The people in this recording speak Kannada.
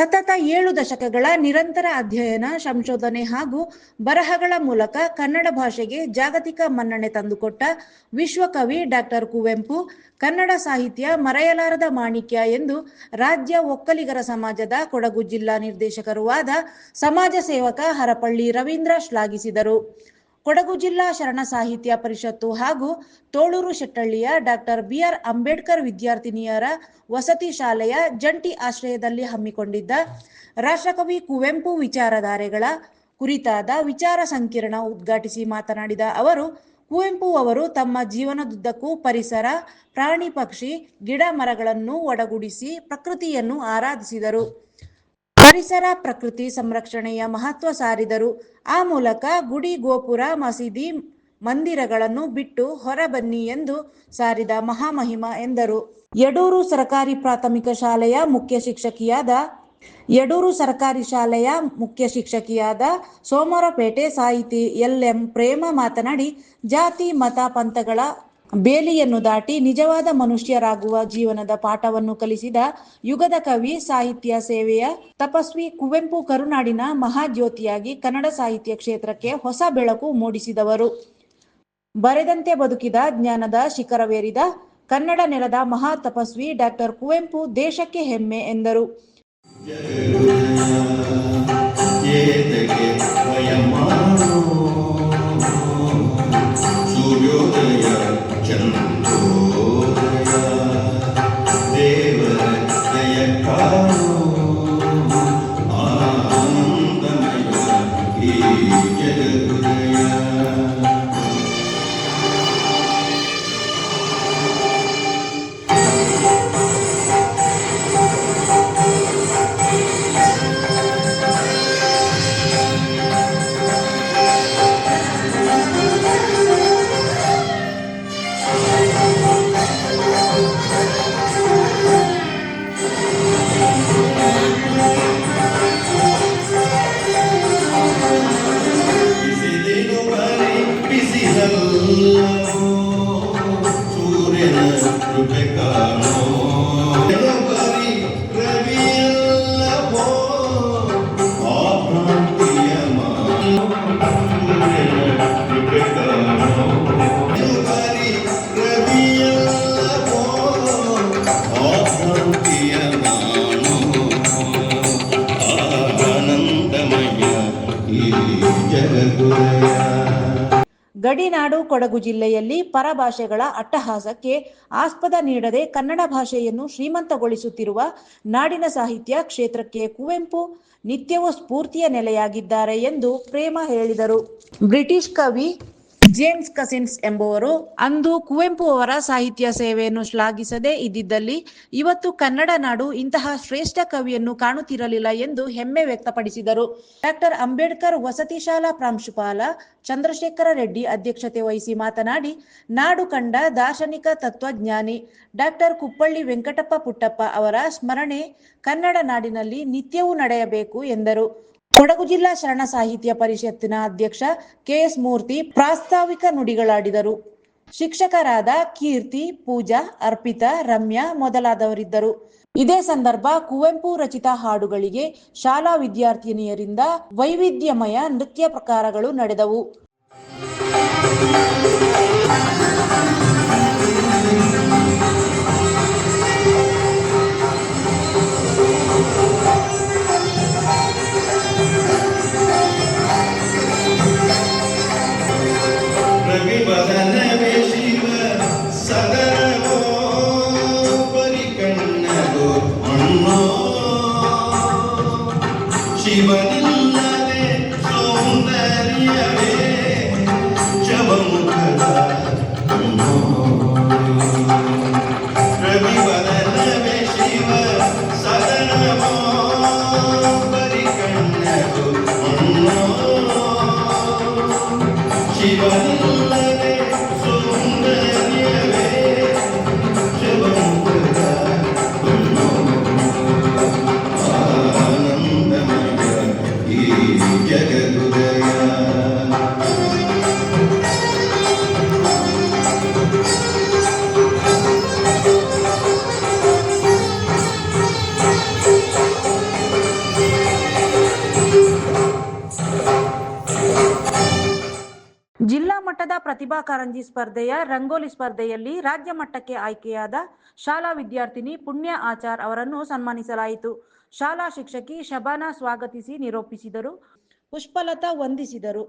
ಸತತ 7 ದಶಕಗಳ ನಿರಂತರ ಅಧ್ಯಯನ, ಸಂಶೋಧನೆ ಹಾಗೂ ಬರಹಗಳ ಮೂಲಕ ಕನ್ನಡ ಭಾಷೆಗೆ ಜಾಗತಿಕ ಮನ್ನಣೆ ತಂದುಕೊಟ್ಟ ವಿಶ್ವಕವಿ ಡಾಕ್ಟರ್ ಕುವೆಂಪು ಕನ್ನಡ ಸಾಹಿತ್ಯ ಮರೆಯಲಾರದ ಮಾಣಿಕ್ಯ ಎಂದು ರಾಜ್ಯ ಒಕ್ಕಲಿಗರ ಸಮಾಜದ ಕೊಡಗು ಜಿಲ್ಲಾ ನಿರ್ದೇಶಕರೂ ಆದ ಸಮಾಜ ಸೇವಕ ಹರಪಳ್ಳಿ ರವೀಂದ್ರ ಶ್ಲಾಘಿಸಿದರು. ಕೊಡಗು ಜಿಲ್ಲಾ ಶರಣ ಸಾಹಿತ್ಯ ಪರಿಷತ್ತು ಹಾಗೂ ತೋಳೂರು ಶೆಟ್ಟಳ್ಳಿಯ ಡಾಕ್ಟರ್ ಬಿ.ಆರ್. ಅಂಬೇಡ್ಕರ್ ವಿದ್ಯಾರ್ಥಿನಿಯರ ವಸತಿ ಶಾಲೆಯ ಜಂಟಿ ಆಶ್ರಯದಲ್ಲಿ ಹಮ್ಮಿಕೊಂಡಿದ್ದ ರಾಷ್ಟ್ರಕವಿ ಕುವೆಂಪು ವಿಚಾರಧಾರೆಗಳ ಕುರಿತಾದ ವಿಚಾರ ಸಂಕಿರಣ ಉದ್ಘಾಟಿಸಿ ಮಾತನಾಡಿದ ಅವರು, ಕುವೆಂಪು ಅವರು ತಮ್ಮ ಜೀವನದುದ್ದಕ್ಕೂ ಪರಿಸರ, ಪ್ರಾಣಿ ಪಕ್ಷಿ, ಗಿಡ ಮರಗಳನ್ನು ಒಡಗೂಡಿಸಿ ಪ್ರಕೃತಿಯನ್ನು ಆರಾಧಿಸಿದರು. ಪರಿಸರ ಪ್ರಕೃತಿ ಸಂರಕ್ಷಣೆಯ ಮಹತ್ವ ಸಾರಿದರು. ಆ ಮೂಲಕ ಗುಡಿ ಗೋಪುರ, ಮಸೀದಿ, ಮಂದಿರಗಳನ್ನು ಬಿಟ್ಟು ಹೊರಬನ್ನಿ ಎಂದು ಸಾರಿದ ಮಹಾಮಹಿಮ ಎಂದರು. ಯಡೂರು ಸರ್ಕಾರಿ ಪ್ರಾಥಮಿಕ ಶಾಲೆಯ ಮುಖ್ಯ ಶಿಕ್ಷಕಿಯಾದ ಸೋಮರಪೇಟೆ ಸಾಹಿತಿ ಎಲ್.ಎಂ. ಪ್ರೇಮ ಮಾತನಾಡಿ, ಜಾತಿ ಮತ ಪಂಥಗಳ ಬೇಲಿಯನ್ನು ದಾಟಿ ನಿಜವಾದ ಮನುಷ್ಯರಾಗುವ ಜೀವನದ ಪಾಠವನ್ನು ಕಲಿಸಿದ ಯುಗದ ಕವಿ, ಸಾಹಿತ್ಯ ಸೇವೆಯ ತಪಸ್ವಿ ಕುವೆಂಪು ಕರುನಾಡಿನ ಮಹಾಜ್ಯೋತಿಯಾಗಿ ಕನ್ನಡ ಸಾಹಿತ್ಯ ಕ್ಷೇತ್ರಕ್ಕೆ ಹೊಸ ಬೆಳಕು ಮೂಡಿಸಿದವರು. ಬರೆದಂತೆ ಬದುಕಿದ, ಜ್ಞಾನದ ಶಿಖರವೇರಿದ ಕನ್ನಡ ನೆಲದ ಮಹಾ ತಪಸ್ವಿ ಡಾಕ್ಟರ್ ಕುವೆಂಪು ದೇಶಕ್ಕೆ ಹೆಮ್ಮೆ ಎಂದರು. ಗಡಿನಾಡು ಕೊಡಗು ಜಿಲ್ಲೆಯಲ್ಲಿ ಪರಭಾಷೆಗಳ ಅಟ್ಟಹಾಸಕ್ಕೆ ಆಸ್ಪದ ನೀಡದೆ ಕನ್ನಡ ಭಾಷೆಯನ್ನು ಶ್ರೀಮಂತಗೊಳಿಸುತ್ತಿರುವ ನಾಡಿನ ಸಾಹಿತ್ಯ ಕ್ಷೇತ್ರಕ್ಕೆ ಕುವೆಂಪು ನಿತ್ಯವೂ ಸ್ಫೂರ್ತಿಯ ನೆಲೆಯಾಗಿದ್ದಾರೆ ಎಂದು ಪ್ರೇಮ ಹೇಳಿದರು. ಬ್ರಿಟಿಷ್ ಕವಿ ಜೇಮ್ಸ್ ಕಸಿನ್ಸ್ ಎಂಬುವರು ಅಂದು ಕುವೆಂಪು ಅವರ ಸಾಹಿತ್ಯ ಸೇವೆಯನ್ನು ಶ್ಲಾಘಿಸದೇ ಇದ್ದಿದ್ದಲ್ಲಿ ಇವತ್ತು ಕನ್ನಡ ನಾಡು ಇಂತಹ ಶ್ರೇಷ್ಠ ಕವಿಯನ್ನು ಕಾಣುತ್ತಿರಲಿಲ್ಲ ಎಂದು ಹೆಮ್ಮೆ ವ್ಯಕ್ತಪಡಿಸಿದರು. ಡಾಕ್ಟರ್ ಅಂಬೇಡ್ಕರ್ ವಸತಿ ಶಾಲಾ ಪ್ರಾಂಶುಪಾಲ ಚಂದ್ರಶೇಖರ ರೆಡ್ಡಿ ಅಧ್ಯಕ್ಷತೆ ವಹಿಸಿ ಮಾತನಾಡಿ, ನಾಡು ಕಂಡ ದಾರ್ಶನಿಕ ತತ್ವಜ್ಞಾನಿ ಡಾಕ್ಟರ್ ಕುಪ್ಪಳ್ಳಿ ವೆಂಕಟಪ್ಪ ಪುಟ್ಟಪ್ಪ ಅವರ ಸ್ಮರಣೆ ಕನ್ನಡ ನಾಡಿನಲ್ಲಿ ನಿತ್ಯವೂ ನಡೆಯಬೇಕು ಎಂದರು. ಕೊಡಗು ಜಿಲ್ಲಾ ಶರಣ ಸಾಹಿತ್ಯ ಪರಿಷತ್ತಿನ ಅಧ್ಯಕ್ಷ ಕೆ.ಎಸ್. ಮೂರ್ತಿ ಪ್ರಾಸ್ತಾವಿಕ ನುಡಿಗಳಾಡಿದರು. ಶಿಕ್ಷಕರಾದ ಕೀರ್ತಿ, ಪೂಜಾ, ಅರ್ಪಿತಾ, ರಮ್ಯಾ ಮೊದಲಾದವರಿದ್ದರು. ಇದೇ ಸಂದರ್ಭ ಕುವೆಂಪು ರಚಿತ ಹಾಡುಗಳಿಗೆ ಶಾಲಾ ವಿದ್ಯಾರ್ಥಿನಿಯರಿಂದ ವೈವಿಧ್ಯಮಯ ನೃತ್ಯ ಪ್ರಕಾರಗಳು ನಡೆದವು. ಶಿವನಿಲ್ಲದೆ ಸೌಂದರ್ಯವೇ ಶವಮುಖದ ರವಿವದನವೇ ಶಿವ ಸದನವೋ ಪರಿಕಣ್ಣದು ಶಿವನಿಲ್ಲದೆ ಸೌಂದರ್ಯವೇ ಶವಮುಖದ ಜಿಲ್ಲಾ ಮಟ್ಟದ ಪ್ರತಿಭಾ ಕಾರಂಜಿ ಸ್ಪರ್ಧೆಯ ರಂಗೋಲಿ ಸ್ಪರ್ಧೆಯಲ್ಲಿ ರಾಜ್ಯ ಮಟ್ಟಕ್ಕೆ ಆಯ್ಕೆಯಾದ ಶಾಲಾ ವಿದ್ಯಾರ್ಥಿನಿ ಪುಣ್ಯ ಆಚಾರ್ ಅವರನ್ನು ಸನ್ಮಾನಿಸಲಾಯಿತು. ಶಾಲಾ ಶಿಕ್ಷಕಿ ಶಬಾನಾ ಸ್ವಾಗತಿಸಿ ನಿರೂಪಿಸಿದರು. ಪುಷ್ಪಲತಾ ವಂದಿಸಿದರು.